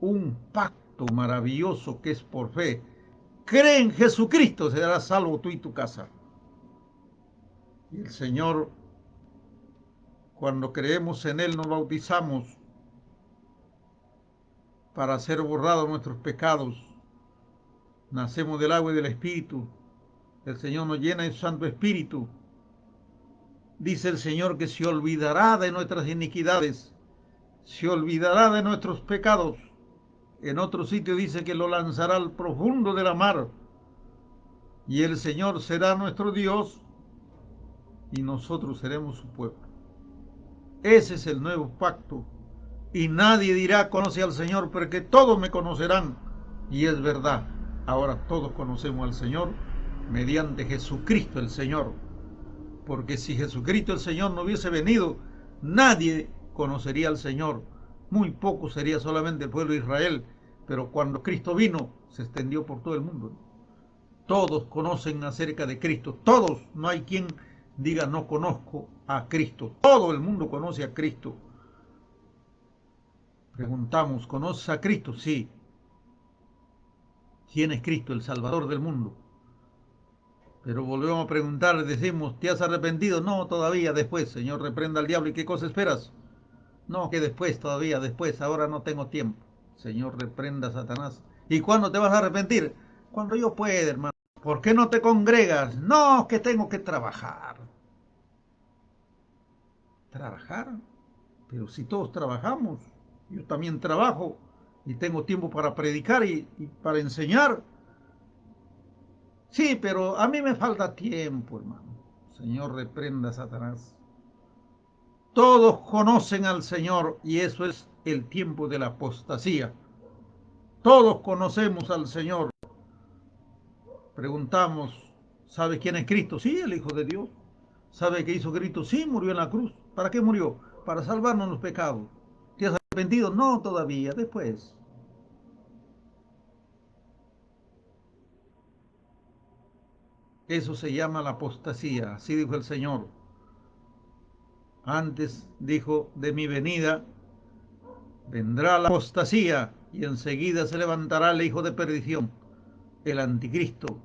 un pacto maravilloso que es por fe, cree en Jesucristo, serás salvo tú y tu casa. Y el Señor, cuando creemos en Él, nos bautizamos para ser borrados nuestros pecados. Nacemos del agua y del Espíritu. El Señor nos llena de su Santo Espíritu. Dice el Señor que se olvidará de nuestras iniquidades, se olvidará de nuestros pecados. En otro sitio dice que lo lanzará al profundo de la mar. Y el Señor será nuestro Dios y nosotros seremos su pueblo. Ese es el nuevo pacto. Y nadie dirá conoce al Señor, porque todos me conocerán. Y es verdad, ahora todos conocemos al Señor mediante Jesucristo el Señor. Porque si Jesucristo el Señor no hubiese venido, nadie conocería al Señor. Muy poco sería solamente el pueblo de Israel. Pero cuando Cristo vino, se extendió por todo el mundo. Todos conocen acerca de Cristo. Todos, no hay quien diga no conozco a Cristo. Todo el mundo conoce a Cristo. Preguntamos, ¿conoces a Cristo? Sí. ¿Quién es Cristo? El Salvador del mundo. Pero volvemos a preguntar, decimos, ¿te has arrepentido? No, todavía, después. Señor, reprenda al diablo. ¿Y qué cosa esperas? No, que después, todavía, después. Ahora no tengo tiempo. Señor, reprenda a Satanás. ¿Y cuándo te vas a arrepentir? Cuando yo pueda, hermano. ¿Por qué no te congregas? No, que tengo que trabajar. ¿Trabajar? Pero si todos trabajamos, yo también trabajo y tengo tiempo para predicar y para enseñar. Sí, pero a mí me falta tiempo, hermano. Señor, reprenda a Satanás. Todos conocen al Señor y eso es el tiempo de la apostasía. Todos conocemos al Señor. Preguntamos, ¿sabe quién es Cristo? Sí, el Hijo de Dios. ¿Sabe qué hizo Cristo? Sí, murió en la cruz. ¿Para qué murió? Para salvarnos los pecados. ¿Te has arrepentido? No, todavía, después. Eso se llama la apostasía, así dijo el Señor. Antes dijo, de mi venida vendrá la apostasía y enseguida se levantará el hijo de perdición, el anticristo.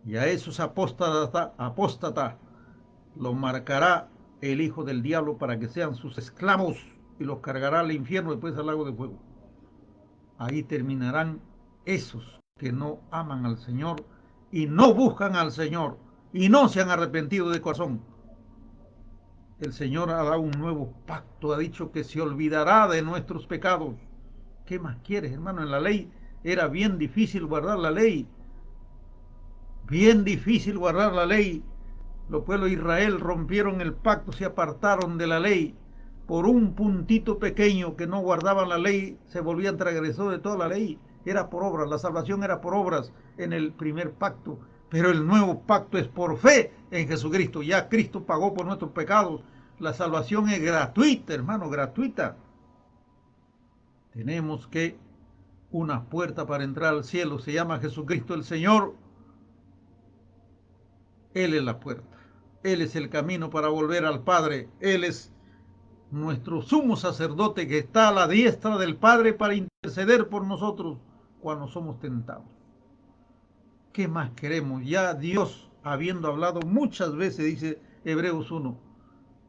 Y a esos apóstatas los marcará el hijo del diablo para que sean sus esclavos y los cargará al infierno después al lago de fuego. Ahí terminarán esos que no aman al Señor y no buscan al Señor y no se han arrepentido de corazón. El Señor ha dado un nuevo pacto, ha dicho que se olvidará de nuestros pecados. ¿Qué más quieres, hermano? En la ley era bien difícil guardar la ley. Bien difícil guardar la ley. Los pueblos de Israel rompieron el pacto, se apartaron de la ley. Por un puntito pequeño que no guardaban la ley, se volvían transgresores de toda la ley. Era por obras, la salvación era por obras en el primer pacto. Pero el nuevo pacto es por fe en Jesucristo. Ya Cristo pagó por nuestros pecados. La salvación es gratuita, hermano, gratuita. Tenemos que una puerta para entrar al cielo. Se llama Jesucristo el Señor. Él es la puerta. Él es el camino para volver al Padre. Él es nuestro sumo sacerdote que está a la diestra del Padre para interceder por nosotros cuando somos tentados. ¿Qué más queremos? Ya Dios, habiendo hablado muchas veces, dice Hebreos 1,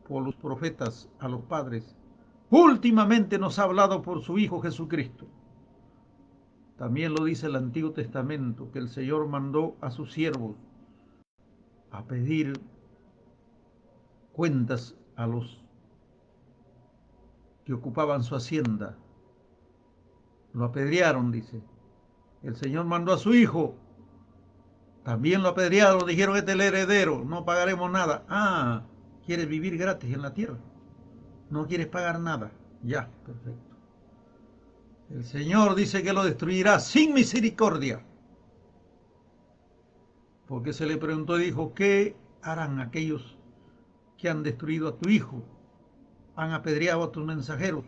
por los profetas a los padres, últimamente nos ha hablado por su Hijo Jesucristo. También lo dice el Antiguo Testamento, que el Señor mandó a sus siervos a pedir cuentas a los que ocupaban su hacienda. Lo apedrearon, dice. El Señor mandó a su Hijo. También lo apedrearon, dijeron, este es el heredero, no pagaremos nada. Ah, ¿quieres vivir gratis en la tierra? No quieres pagar nada. Ya, perfecto. El Señor dice que lo destruirá sin misericordia. Porque se le preguntó y dijo, ¿qué harán aquellos que han destruido a tu Hijo? Han apedreado a tus mensajeros.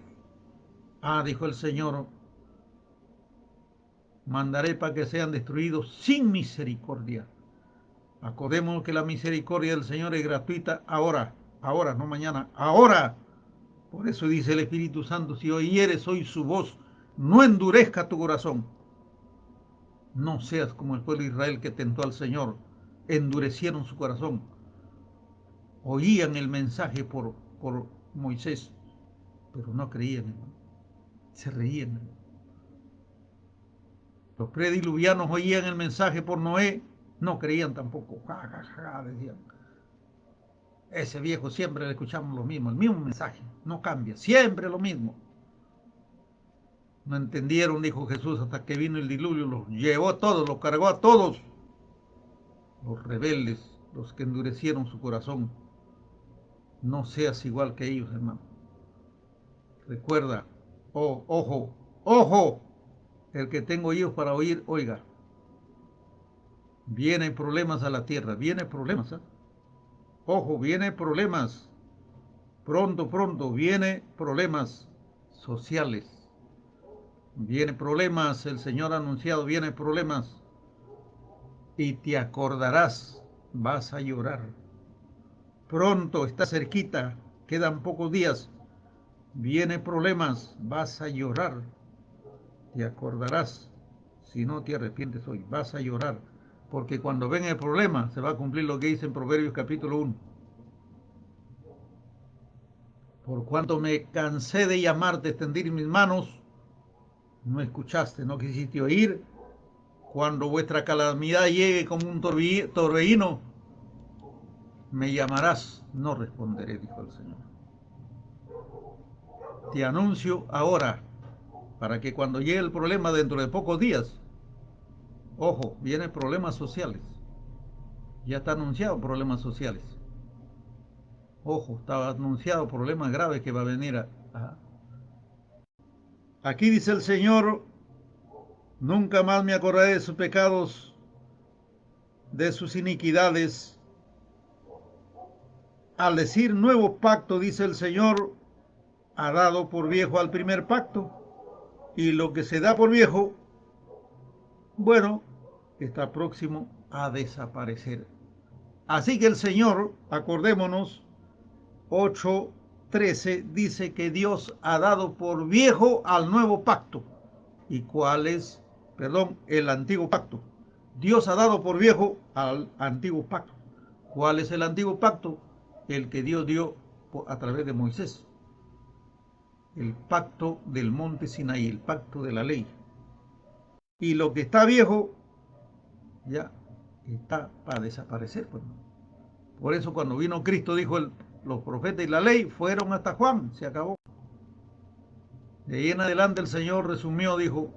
Ah, dijo el Señor, mandaré para que sean destruidos sin misericordia. Acordemos que la misericordia del Señor es gratuita ahora, no mañana, ahora. Por eso dice el Espíritu Santo, si oyeres hoy su voz, no endurezca tu corazón. No seas como el pueblo de Israel que tentó al Señor, endurecieron su corazón, oían el mensaje por Moisés, pero no creían, hermano. Se reían. Los prediluvianos oían el mensaje por Noé, no creían tampoco. Ja, ja, ja, decían. Ese viejo siempre le escuchamos lo mismo, el mismo mensaje, no cambia, siempre lo mismo. No entendieron, dijo Jesús, hasta que vino el diluvio, los llevó a todos, los cargó a todos. Los rebeldes, los que endurecieron su corazón. No seas igual que ellos, hermano. Recuerda, oh, ojo, ojo, el que tengo oídos para oír, oiga. Vienen problemas a la tierra, vienen problemas, ¿eh? Ojo, vienen problemas. Pronto, pronto, vienen problemas sociales. Vienen problemas, el Señor ha anunciado, vienen problemas. Y te acordarás, vas a llorar. Pronto, está cerquita, quedan pocos días. Vienen problemas, vas a llorar. Te acordarás, si no te arrepientes hoy, vas a llorar. Porque cuando venga el problema, se va a cumplir lo que dice en Proverbios capítulo 1. Por cuanto me cansé de llamarte, extender mis manos, no escuchaste, no quisiste oír. Cuando vuestra calamidad llegue como un torbellino, me llamarás, no responderé, dijo el Señor. Te anuncio ahora, para que cuando llegue el problema dentro de pocos días, ojo, vienen problemas sociales. Ya está anunciado problemas sociales. Ojo, estaba anunciado problemas graves que va a venir a. Aquí dice el Señor, nunca más me acordaré de sus pecados, de sus iniquidades. Al decir nuevo pacto, dice el Señor, ha dado por viejo al primer pacto. Y lo que se da por viejo, bueno, está próximo a desaparecer. Así que el Señor, acordémonos, 8:13 dice que Dios ha dado por viejo al nuevo pacto. ¿Y cuál es? Perdón, el antiguo pacto. Dios ha dado por viejo al antiguo pacto. ¿Cuál es el antiguo pacto? El que Dios dio a través de Moisés. El pacto del monte Sinaí, el pacto de la ley. Y lo que está viejo ya está para desaparecer. Pues. Por eso cuando vino Cristo dijo, los profetas y la ley fueron hasta Juan, se acabó. De ahí en adelante el Señor resumió, dijo,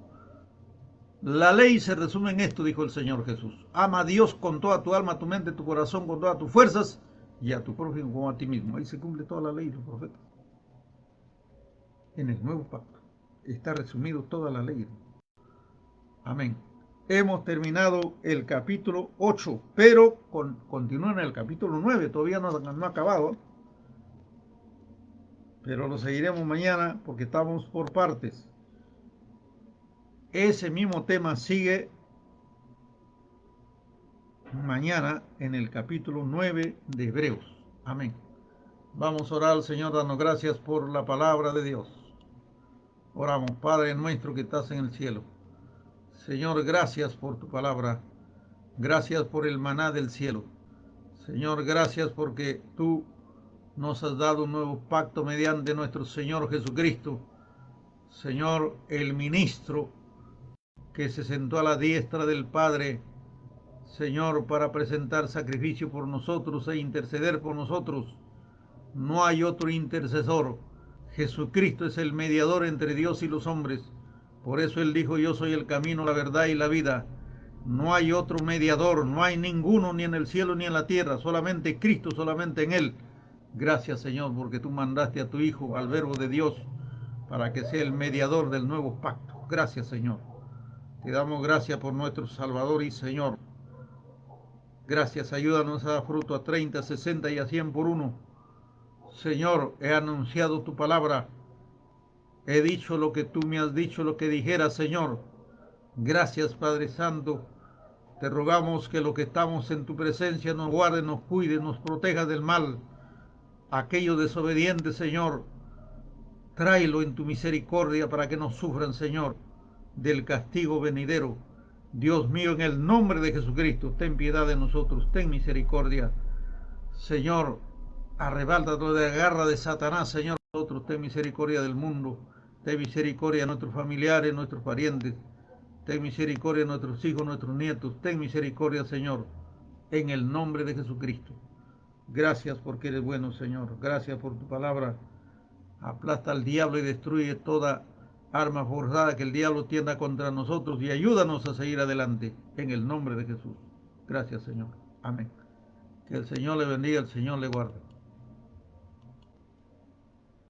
la ley se resume en esto, dijo el Señor Jesús. Ama a Dios con toda tu alma, tu mente, tu corazón, con todas tus fuerzas, y a tu prójimo como a ti mismo. Ahí se cumple toda la ley y los profetas. En el nuevo pacto está resumido toda la ley. Amén. Hemos terminado el capítulo 8, pero continúa en el capítulo 9, todavía no ha acabado. Pero lo seguiremos mañana porque estamos por partes. Ese mismo tema sigue mañana en el capítulo 9 de Hebreos. Amén. Vamos a orar al Señor dando gracias por la palabra de Dios. Oramos, Padre nuestro que estás en el cielo. Señor, gracias por tu palabra. Gracias por el maná del cielo. Señor, gracias porque tú nos has dado un nuevo pacto mediante nuestro Señor Jesucristo. Señor, el ministro que se sentó a la diestra del Padre, Señor, para presentar sacrificio por nosotros e interceder por nosotros. No hay otro intercesor. Jesucristo es el mediador entre Dios y los hombres. Por eso Él dijo, yo soy el camino, la verdad y la vida. No hay otro mediador, no hay ninguno ni en el cielo ni en la tierra, solamente Cristo, solamente en Él. Gracias, Señor, porque tú mandaste a tu Hijo, al Verbo de Dios, para que sea el mediador del nuevo pacto. Gracias, Señor. Te damos gracias por nuestro Salvador y Señor. Gracias, ayúdanos a dar fruto a 30, 60 y a 100 por uno. Señor, he anunciado tu palabra. He dicho lo que tú me has dicho, lo que dijeras, Señor. Gracias, Padre Santo. Te rogamos que lo que estamos en tu presencia nos guarde, nos cuide, nos proteja del mal. Aquellos desobedientes, Señor, tráelo en tu misericordia para que no sufran, Señor, del castigo venidero. Dios mío, en el nombre de Jesucristo, ten piedad de nosotros, ten misericordia. Señor, arrebátanos de la garra de Satanás, Señor, nosotros, ten misericordia del mundo, ten misericordia de nuestros familiares, nuestros parientes, ten misericordia de nuestros hijos, nuestros nietos, ten misericordia, Señor, en el nombre de Jesucristo. Gracias porque eres bueno, Señor, gracias por tu palabra. Aplasta al diablo y destruye toda arma forzada que el diablo tienda contra nosotros y ayúdanos a seguir adelante en el nombre de Jesús. Gracias, Señor. Amén. Que el Señor le bendiga, el Señor le guarde.